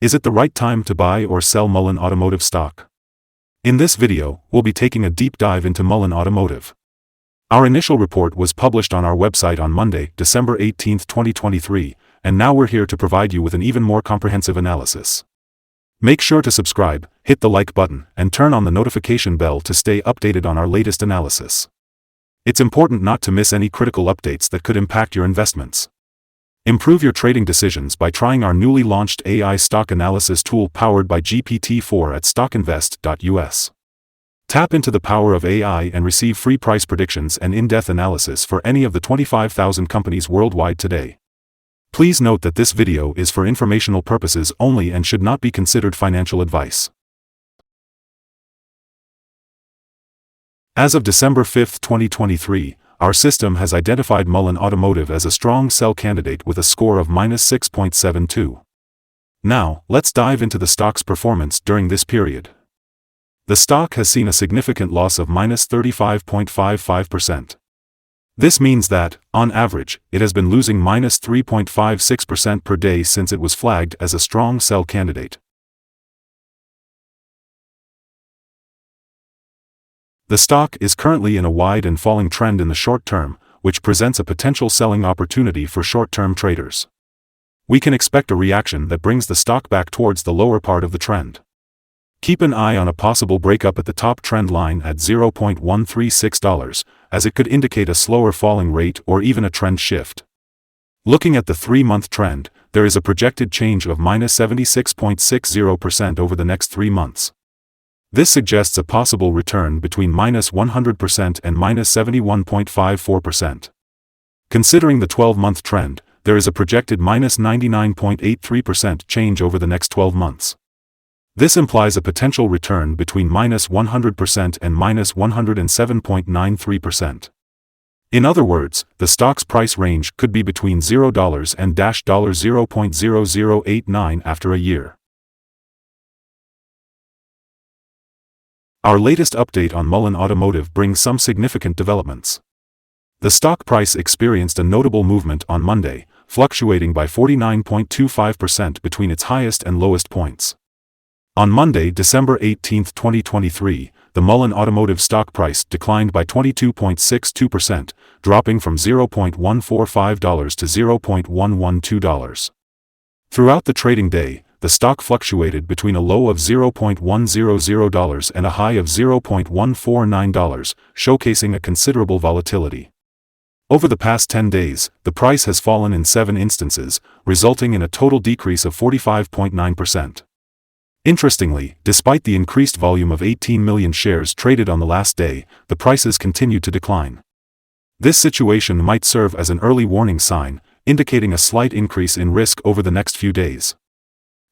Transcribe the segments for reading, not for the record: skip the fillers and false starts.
Is it the right time to buy or sell Mullen Automotive stock? In this video, we'll be taking a deep dive into Mullen Automotive. Our initial report was published on our website on Monday, December 18, 2023, and now we're here to provide you with an even more comprehensive analysis. Make sure to subscribe, hit the like button, and turn on the notification bell to stay updated on our latest analysis. It's important not to miss any critical updates that could impact your investments. Improve your trading decisions by trying our newly launched AI stock analysis tool powered by GPT-4 at StockInvest.us. Tap into the power of AI and receive free price predictions and in-depth analysis for any of the 25,000 companies worldwide today. Please note that this video is for informational purposes only and should not be considered financial advice. As of December 5, 2023, our system has identified Mullen Automotive as a strong sell candidate with a score of -6.72. Now, let's dive into the stock's performance during this period. The stock has seen a significant loss of -35.55%. This means that, on average, it has been losing -3.56% per day since it was flagged as a strong sell candidate. The stock is currently in a wide and falling trend in the short term, which presents a potential selling opportunity for short-term traders. We can expect a reaction that brings the stock back towards the lower part of the trend. Keep an eye on a possible breakup at the top trend line at $0.136, as it could indicate a slower falling rate or even a trend shift. Looking at the 3-month trend, there is a projected change of -76.60% over the next 3 months. This suggests a possible return between -100% and -71.54%. Considering the 12-month trend, there is a projected -99.83% change over the next 12 months. This implies a potential return between -100% and -107.93%. In other words, the stock's price range could be between $0 and $0.0089 after a year. Our latest update on Mullen Automotive brings some significant developments. The stock price experienced a notable movement on Monday, fluctuating by 49.25% between its highest and lowest points. On Monday, December 18, 2023, the Mullen Automotive stock price declined by 22.62%, dropping from $0.145 to $0.112. Throughout the trading day, the stock fluctuated between a low of $0.100 and a high of $0.149, showcasing a considerable volatility. Over the past 10 days, the price has fallen in 7 instances, resulting in a total decrease of 45.9%. Interestingly, despite the increased volume of 18 million shares traded on the last day, the prices continued to decline. This situation might serve as an early warning sign, indicating a slight increase in risk over the next few days.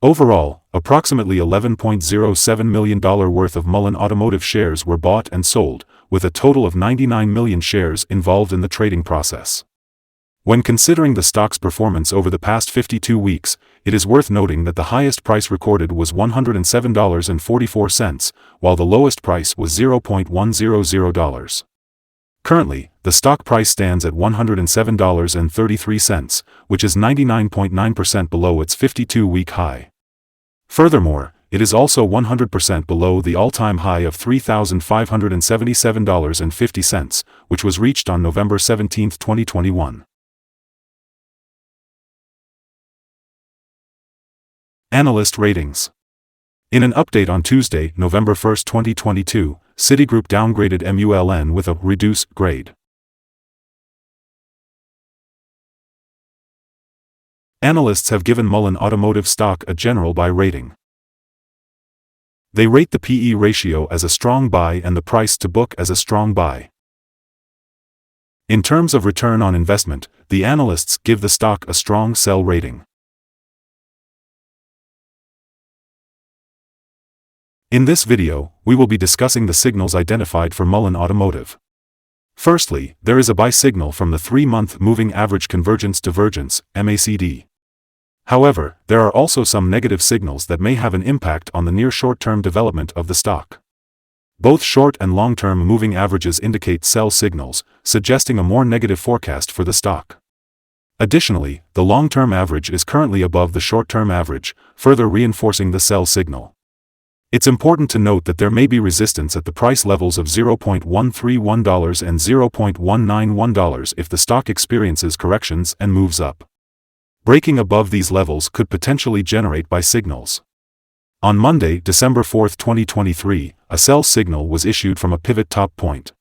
Overall, approximately $11.07 million worth of Mullen Automotive shares were bought and sold, with a total of 99 million shares involved in the trading process. When considering the stock's performance over the past 52 weeks, it is worth noting that the highest price recorded was $107.44, while the lowest price was $0.100. Currently, the stock price stands at $107.33, which is 99.9% below its 52-week high. Furthermore, it is also 100% below the all-time high of $3,577.50, which was reached on November 17, 2021. Analyst Ratings. In an update on Tuesday, November 1, 2022, Citigroup downgraded MULN with a reduce grade. Analysts have given Mullen Automotive stock a general buy rating. They rate the PE ratio as a strong buy and the price to book as a strong buy. In terms of return on investment, the analysts give the stock a strong sell rating. In this video, we will be discussing the signals identified for Mullen Automotive. Firstly, there is a buy signal from the 3-month Moving Average Convergence Divergence, MACD. However, there are also some negative signals that may have an impact on the near short-term development of the stock. Both short and long-term moving averages indicate sell signals, suggesting a more negative forecast for the stock. Additionally, the long-term average is currently above the short-term average, further reinforcing the sell signal. It's important to note that there may be resistance at the price levels of $0.131 and $0.191 if the stock experiences corrections and moves up. Breaking above these levels could potentially generate buy signals. On Monday, December 4, 2023, a sell signal was issued from a pivot top point.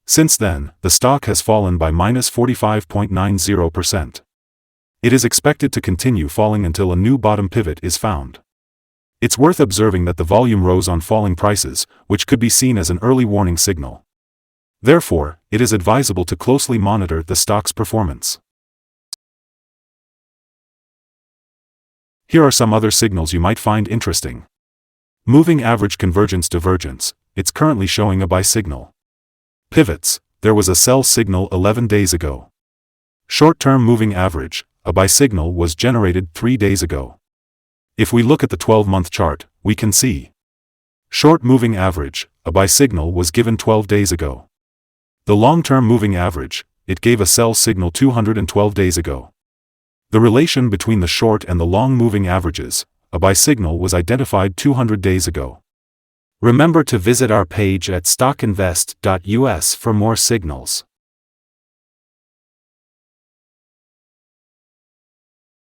Since then, the stock has fallen by -45.90%. It is expected to continue falling until a new bottom pivot is found. It's worth observing that the volume rose on falling prices, which could be seen as an early warning signal. Therefore, it is advisable to closely monitor the stock's performance. Here are some other signals you might find interesting. Moving average convergence divergence, it's currently showing a buy signal. Pivots, there was a sell signal 11 days ago. Short-term moving average, a buy signal was generated 3 days ago. If we look at the 12-month chart, we can see short moving average, a buy signal was given 12 days ago. The long-term moving average, it gave a sell signal 212 days ago. The relation between the short and the long moving averages, a buy signal was identified 200 days ago. Remember to visit our page at StockInvest.us for more signals.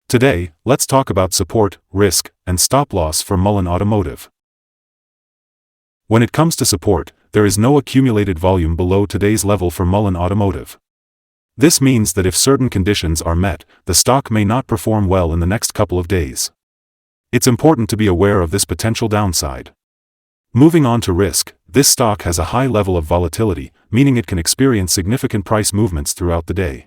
Today, let's talk about support, risk, and stop loss for Mullen Automotive. When it comes to support, there is no accumulated volume below today's level for Mullen Automotive. This means that if certain conditions are met, the stock may not perform well in the next couple of days. It's important to be aware of this potential downside. Moving on to risk, this stock has a high level of volatility, meaning it can experience significant price movements throughout the day.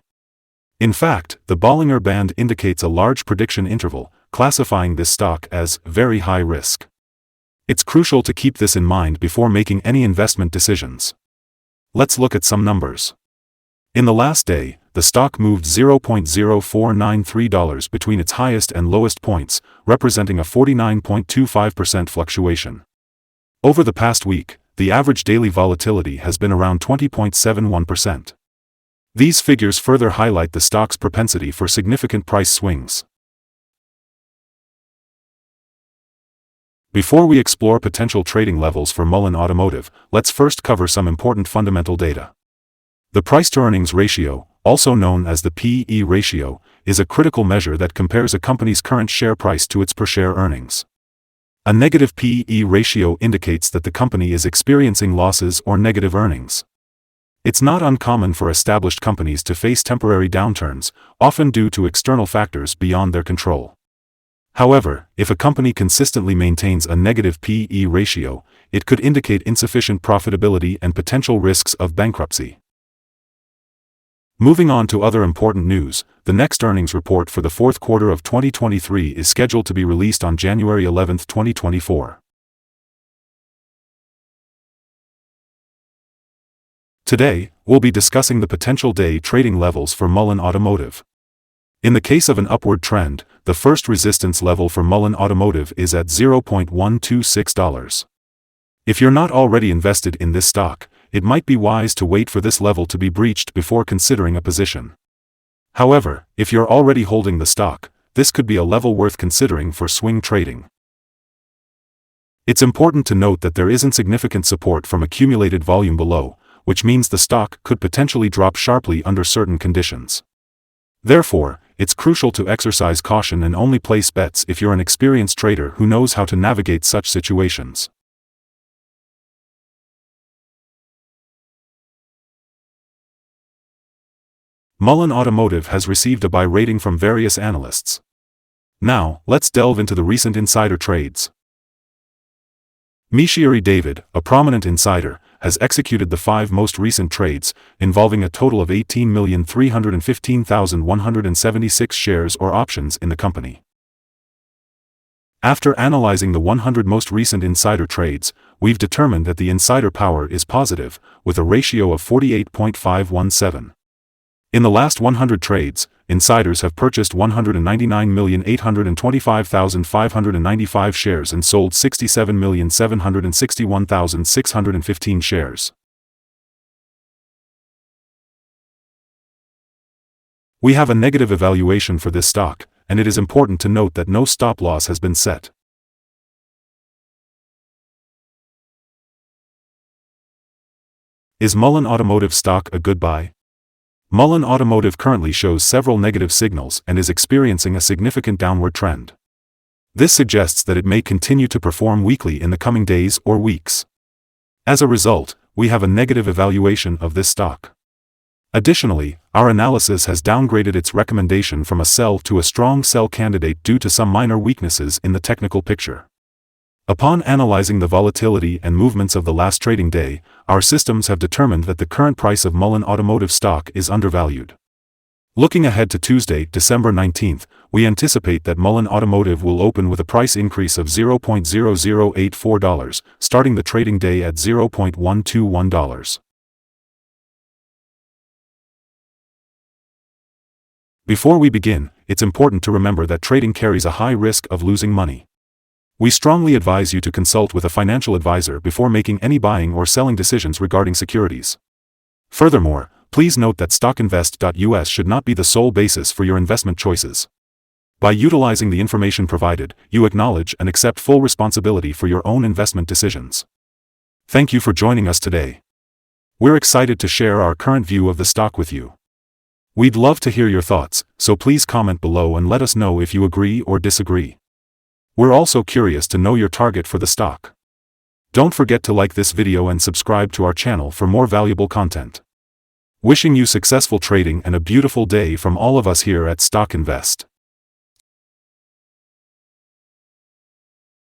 In fact, the Bollinger Band indicates a large prediction interval, classifying this stock as very high risk. It's crucial to keep this in mind before making any investment decisions. Let's look at some numbers. In the last day, the stock moved $0.0493 between its highest and lowest points, representing a 49.25% fluctuation. Over the past week, the average daily volatility has been around 20.71%. These figures further highlight the stock's propensity for significant price swings. Before we explore potential trading levels for Mullen Automotive, let's first cover some important fundamental data. The price-to-earnings ratio, also known as the P/E ratio, is a critical measure that compares a company's current share price to its per-share earnings. A negative P/E ratio indicates that the company is experiencing losses or negative earnings. It's not uncommon for established companies to face temporary downturns, often due to external factors beyond their control. However, if a company consistently maintains a negative P/E ratio, it could indicate insufficient profitability and potential risks of bankruptcy. Moving on to other important news, the next earnings report for the fourth quarter of 2023 is scheduled to be released on January 11, 2024. Today, we'll be discussing the potential day trading levels for Mullen Automotive. In the case of an upward trend, the first resistance level for Mullen Automotive is at $0.126. If you're not already invested in this stock, it might be wise to wait for this level to be breached before considering a position. However, if you're already holding the stock, this could be a level worth considering for swing trading. It's important to note that there isn't significant support from accumulated volume below, which means the stock could potentially drop sharply under certain conditions. Therefore, it's crucial to exercise caution and only place bets if you're an experienced trader who knows how to navigate such situations. Mullen Automotive has received a buy rating from various analysts. Now, let's delve into the recent insider trades. Mishieri David, a prominent insider, has executed the 5 most recent trades, involving a total of 18,315,176 shares or options in the company. After analyzing the 100 most recent insider trades, we've determined that the insider power is positive, with a ratio of 48.517. In the last 100 trades, insiders have purchased 199,825,595 shares and sold 67,761,615 shares. We have a negative evaluation for this stock, and it is important to note that no stop loss has been set. Is Mullen Automotive stock a good buy? Mullen Automotive currently shows several negative signals and is experiencing a significant downward trend. This suggests that it may continue to perform weakly in the coming days or weeks. As a result, we have a negative evaluation of this stock. Additionally, our analysis has downgraded its recommendation from a sell to a strong sell candidate due to some minor weaknesses in the technical picture. Upon analyzing the volatility and movements of the last trading day, our systems have determined that the current price of Mullen Automotive stock is undervalued. Looking ahead to Tuesday, December 19th, we anticipate that Mullen Automotive will open with a price increase of $0.0084, starting the trading day at $0.121. Before we begin, it's important to remember that trading carries a high risk of losing money. We strongly advise you to consult with a financial advisor before making any buying or selling decisions regarding securities. Furthermore, please note that StockInvest.us should not be the sole basis for your investment choices. By utilizing the information provided, you acknowledge and accept full responsibility for your own investment decisions. Thank you for joining us today. We're excited to share our current view of the stock with you. We'd love to hear your thoughts, so please comment below and let us know if you agree or disagree. We're also curious to know your target for the stock. Don't forget to like this video and subscribe to our channel for more valuable content. Wishing you successful trading and a beautiful day from all of us here at Stock Invest.